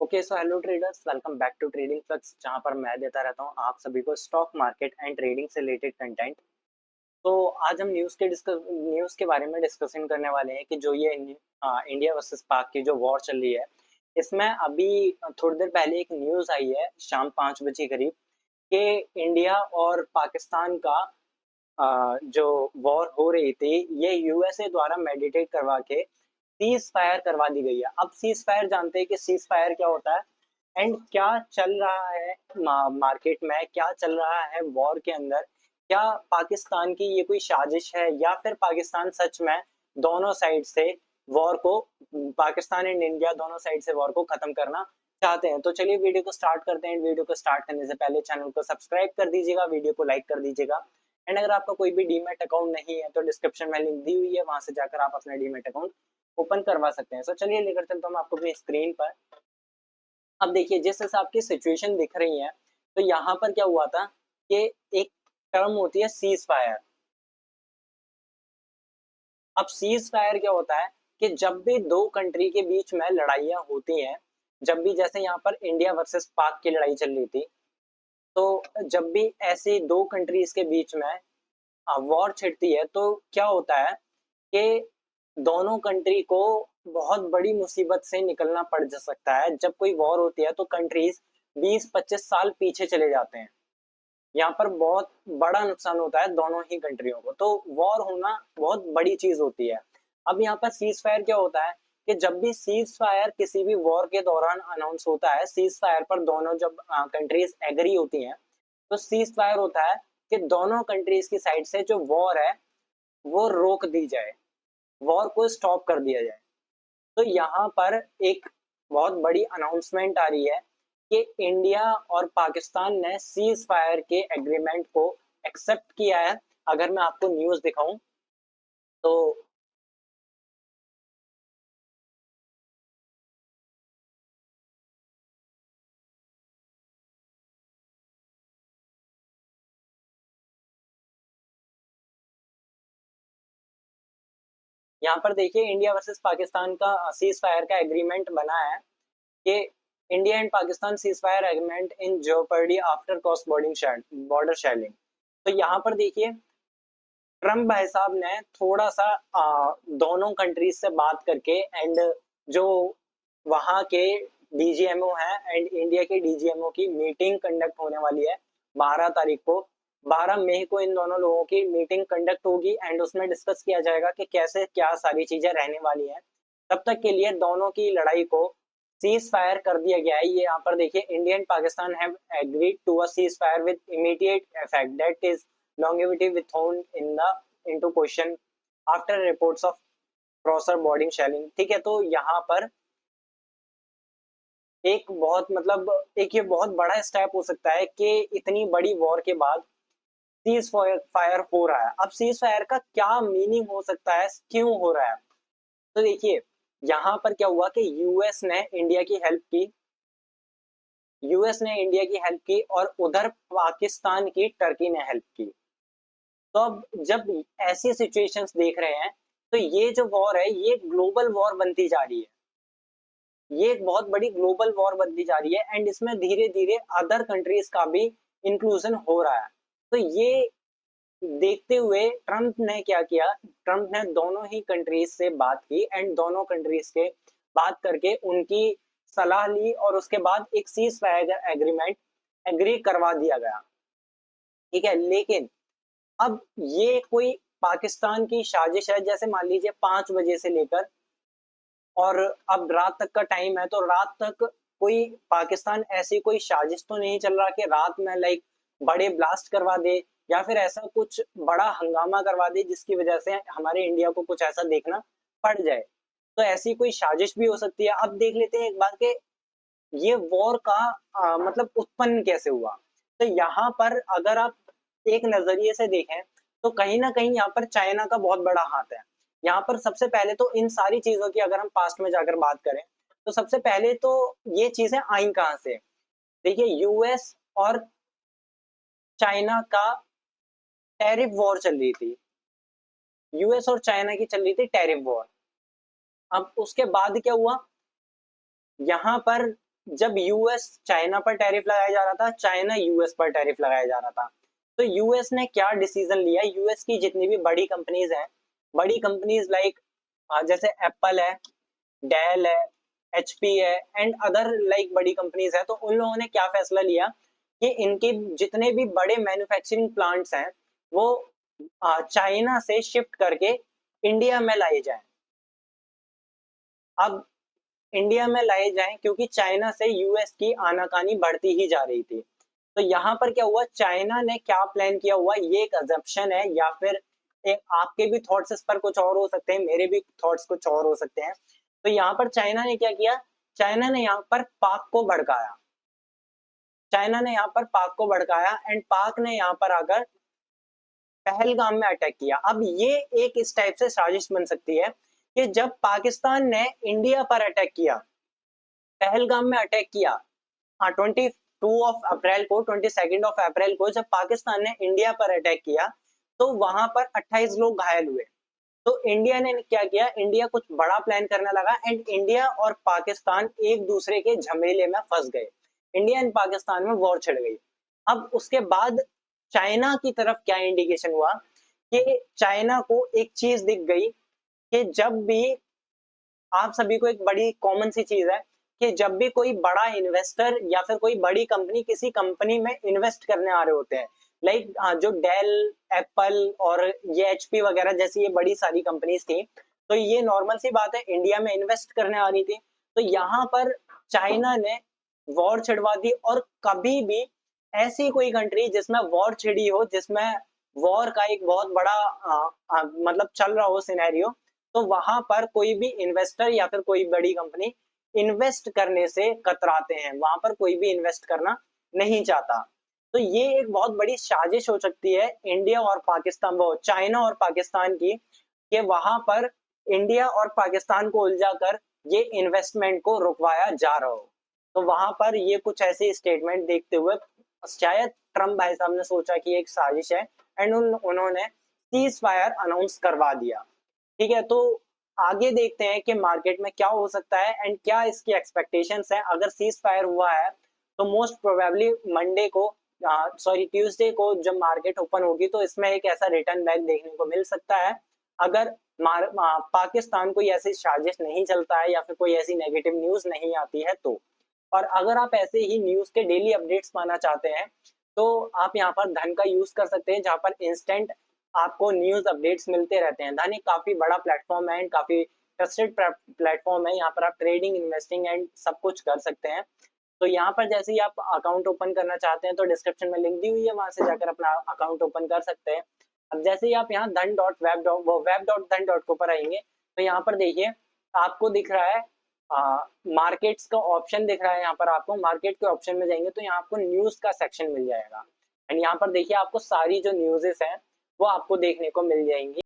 Okay so hello traders, welcome back to trading flux, जहां पर मैं देता रहता हूं आप सभी को स्टॉक मार्केट एंड ट्रेडिंग से रिलेटेड कंटेंट। तो आज हम न्यूज़ के बारे में डिस्कशन करने वाले हैं कि जो ये इंडिया वर्सेस पाक की जो वॉर चल रही है, इसमें अभी थोड़ी देर पहले एक न्यूज़ आई है शाम 5 बजे करीब कि इंडिया और पाकिस्तान का जो वॉर हो रही थी ये यूएसए द्वारा मेडिटेट करवा के सीज फायर करवा दी गई है। अब सीज फायर जानते हैं कि सीज फायर क्या होता है एंड क्या चल रहा है मार्केट में, क्या चल रहा है वॉर के अंदर। क्या पाकिस्तान की ये कोई साजिश है या फिर पाकिस्तान सच में दोनों साइड से वॉर को, पाकिस्तान एंड इंडिया दोनों साइड से वॉर को खत्म करना चाहते हैं। तो चलिए वीडियो को स्टार्ट करते हैं। वीडियो को स्टार्ट करने से पहले चैनल को सब्सक्राइब कर दीजिएगा, वीडियो को लाइक कर दीजिएगा एंड अगर आपका कोई भी डीमैट अकाउंट नहीं है तो डिस्क्रिप्शन में लिंक दी हुई है, वहां से जाकर आप अपना डीमैट अकाउंट ओपन करवा सकते हैं। सो चलिए लेकर चलता हूँ आपको अपनी स्क्रीन पर। अब देखिए जिस हिसाब की सिचुएशन दिख रही है, तो यहाँ पर क्या हुआ था कि एक टर्म होती है सीज फायर। अब सीज फायर क्या होता है कि जब भी दो कंट्री के बीच में लड़ाइयाँ होती हैं, जब भी जैसे यहाँ पर इंडिया वर्सेस पाक की लड़ाई चल रही थी, तो जब भी ऐसी दो कंट्रीज के बीच में वॉर छिड़ती है तो क्या होता है कि दोनों कंट्री को बहुत बड़ी मुसीबत से निकलना पड़ जा सकता है। जब कोई वॉर होती है तो कंट्रीज 20-25 साल पीछे चले जाते हैं। यहाँ पर बहुत बड़ा नुकसान होता है दोनों ही कंट्रियों को, तो वॉर होना बहुत बड़ी चीज होती है। अब यहाँ पर सीज फायर क्या होता है कि जब भी सीज फायर किसी भी वॉर के दौरान अनाउंस होता है, सीज फायर पर दोनों जब कंट्रीज एग्री होती हैं, तो सीज फायर होता है कि दोनों कंट्रीज की साइड से जो वॉर है वो रोक दी जाए, वॉर को स्टॉप कर दिया जाए। तो यहाँ पर एक बहुत बड़ी अनाउंसमेंट आ रही है कि इंडिया और पाकिस्तान ने सीज फायर के एग्रीमेंट को एक्सेप्ट किया है। अगर मैं आपको न्यूज दिखाऊं तो यहाँ पर देखिए इंडिया वर्सेस पाकिस्तान का सीज फायर का एग्रीमेंट बना है कि India and Pakistan ceasefire agreement in jeopardy after cross border shelling. तो यहाँ पर देखिए ट्रम्प भाई साहब ने थोड़ा सा दोनों कंट्रीज से बात करके एंड जो वहाँ के डीजीएमओ हैं एंड इंडिया के डीजीएमओ की मीटिंग कंडक्ट होने वाली है 12 तारीख को। 12 मई को इन दोनों लोगों की मीटिंग कंडक्ट होगी एंड उसमें डिस्कस किया जाएगा कि कैसे क्या सारी चीजें रहने वाली हैं। तब तक के लिए दोनों की लड़ाई को सीज फायर कर दिया गया है। ये यहाँ पर देखिए India and Pakistan have agreed to a cease fire with immediate effect that is longevity withdrawn in the into question after reports of cross border shelling. ठीक है, तो यहाँ पर एक बहुत मतलब एक ये बहुत बड़ा स्टेप हो सकता है कि इतनी बड़ी वॉर के बाद सीज फायर हो रहा है। अब सीज फायर का क्या मीनिंग हो सकता है, क्यों हो रहा है? तो देखिए यहाँ पर क्या हुआ कि यूएस ने इंडिया की हेल्प की और उधर पाकिस्तान की टर्की ने हेल्प की। तो अब जब ऐसी सिचुएशंस देख रहे हैं तो ये जो वॉर है ये ग्लोबल वॉर बनती जा रही है। ये एक बहुत बड़ी ग्लोबल वॉर बनती जा रही है एंड इसमें धीरे धीरे अदर कंट्रीज का भी इंक्लूजन हो रहा है। तो ये देखते हुए ट्रम्प ने क्या किया, ट्रम्प ने दोनों ही कंट्रीज से बात की एंड दोनों कंट्रीज के बात करके उनकी सलाह ली और उसके बाद एक सीज फायर एग्रीमेंट एग्री करवा दिया गया। ठीक है, लेकिन अब ये कोई पाकिस्तान की साजिश है। जैसे मान लीजिए 5 बजे से लेकर और अब रात तक का टाइम है, तो रात तक कोई पाकिस्तान ऐसी कोई साजिश तो नहीं चल रहा कि रात में लाइक बड़े ब्लास्ट करवा दे या फिर ऐसा कुछ बड़ा हंगामा करवा दे जिसकी वजह से हमारे इंडिया को कुछ ऐसा देखना पड़ जाए। तो ऐसी कोई साजिश भी हो सकती है। अब देख लेते हैं एक बार के ये वॉर का मतलब उत्पन्न कैसे हुआ। तो यहाँ पर अगर आप एक नजरिए से देखें तो कहीं ना कहीं यहाँ पर चाइना का बहुत बड़ा हाथ है। यहाँ पर सबसे पहले तो इन सारी चीजों की अगर हम पास्ट में जाकर बात करें तो सबसे पहले तो ये चीजें आई कहाँ से। देखिए यूएस और चाइना का टैरिफ वॉर चल रही थी। यूएस और चाइना की चल रही थी टैरिफ वॉर। अब उसके बाद क्या हुआ, यहाँ पर जब यूएस चाइना पर टैरिफ लगाया जा रहा था, चाइना यूएस पर टैरिफ लगाया जा रहा था, तो यूएस ने क्या डिसीजन लिया, यूएस की जितनी भी बड़ी कंपनीज हैं, बड़ी कंपनीज लाइक जैसे एप्पल है, डेल है, एचपी है एंड अदर लाइक बड़ी कंपनीज है, तो उन लोगों ने क्या फैसला लिया कि इनके जितने भी बड़े मैन्युफैक्चरिंग प्लांट्स हैं वो चाइना से शिफ्ट करके इंडिया में लाए जाएं। अब इंडिया में लाए जाएं क्योंकि चाइना से यूएस की आनाकानी बढ़ती ही जा रही थी। तो यहाँ पर क्या हुआ, चाइना ने क्या प्लान किया हुआ, ये एक अजम्पशन है या फिर एक आपके भी थॉट्स इस पर कुछ और हो सकते हैं, मेरे भी थॉट्स कुछ और हो सकते हैं। तो यहाँ पर चाइना ने क्या किया, चाइना ने यहाँ पर पाक को भड़काया, चाइना ने यहाँ पर पाक को भड़काया एंड पाक ने यहाँ पर आकर पहलगाम में अटैक किया। अब ये एक इस टाइप से साजिश बन सकती है कि जब पाकिस्तान ने इंडिया पर अटैक किया, पहलगाम में अटैक किया, हाँ 22 को 22 अप्रैल को जब पाकिस्तान ने इंडिया पर अटैक किया तो वहां पर 28 लोग घायल हुए। तो इंडिया ने क्या किया, इंडिया कुछ बड़ा प्लान करने लगा एंड इंडिया और पाकिस्तान एक दूसरे के झमेले में फंस गए, इंडिया एंड पाकिस्तान में वॉर छिड़ गई। अब उसके बाद चाइना की तरफ क्या इंडिकेशन हुआ कि चाइना को एक चीज दिख गई कि जब भी आप सभी को एक बड़ी कॉमन सी चीज है कि जब भी कोई बड़ा इन्वेस्टर या फिर कोई बड़ी कंपनी किसी कंपनी में इन्वेस्ट करने आ रहे होते हैं, लाइक जो डेल, एप्पल और ये एचपी वगैरह जैसी ये बड़ी सारी कंपनीज थी, तो ये नॉर्मल सी बात है इंडिया में इन्वेस्ट करने आ रही थी। तो यहाँ पर चाइना ने वॉर छिड़वा दी और कभी भी ऐसी कोई कंट्री जिसमें वॉर छिड़ी हो, जिसमें वॉर का एक बहुत बड़ा मतलब चल रहा हो सिनेरियो, तो वहां पर कोई भी इन्वेस्टर या फिर कोई बड़ी कंपनी इन्वेस्ट करने से कतराते हैं, वहां पर कोई भी इन्वेस्ट करना नहीं चाहता। तो ये एक बहुत बड़ी साजिश हो सकती है इंडिया और पाकिस्तान, वो चाइना और पाकिस्तान की, कि वहां पर इंडिया और पाकिस्तान को उलझाकर ये इन्वेस्टमेंट को रुकवाया जा रहा हो। तो वहां पर ये कुछ ऐसे स्टेटमेंट देखते हुए शायद ट्रम्प भाई साहब ने सोचा कि एक साजिश है एंड उन्होंने सीज फायर अनाउंस करवा दिया। ठीक है, तो आगे देखते हैं कि मार्केट में क्या हो सकता है एंड क्या इसकी एक्सपेक्टेशंस है। अगर सीज फायर हुआ है तो मोस्ट प्रोबेबली मंडे को सॉरी ट्यूसडे को जब मार्केट ओपन होगी तो इसमें एक ऐसा रिटर्न बैक देखने को मिल सकता है, अगर पाकिस्तान कोई ऐसी साजिश नहीं चलता है या फिर कोई ऐसी नेगेटिव न्यूज नहीं आती है तो। और अगर आप ऐसे ही न्यूज के डेली अपडेट्स पाना चाहते हैं तो आप यहाँ पर धन का यूज कर सकते हैं, जहाँ पर इंस्टेंट आपको न्यूज अपडेट्स मिलते रहते हैं। धन एक काफी बड़ा प्लेटफॉर्म है एंड काफी ट्रस्टेड प्लेटफॉर्म है, यहाँ पर आप ट्रेडिंग, इन्वेस्टिंग एंड सब कुछ कर सकते हैं। तो यहाँ पर जैसे ही आप अकाउंट ओपन करना चाहते हैं तो डिस्क्रिप्शन में लिंक दी हुई है, वहां से जाकर अपना अकाउंट ओपन कर सकते हैं। अब जैसे ही आप यहाँ web.धन.को पर आएंगे तो यहाँ पर देखिए आपको दिख रहा है मार्केट्स का ऑप्शन दिख रहा है। यहाँ पर आपको मार्केट के ऑप्शन में जाएंगे तो यहाँ आपको न्यूज का सेक्शन मिल जाएगा एंड यहाँ पर देखिए आपको सारी जो न्यूज़ेस हैं वो आपको देखने को मिल जाएंगी।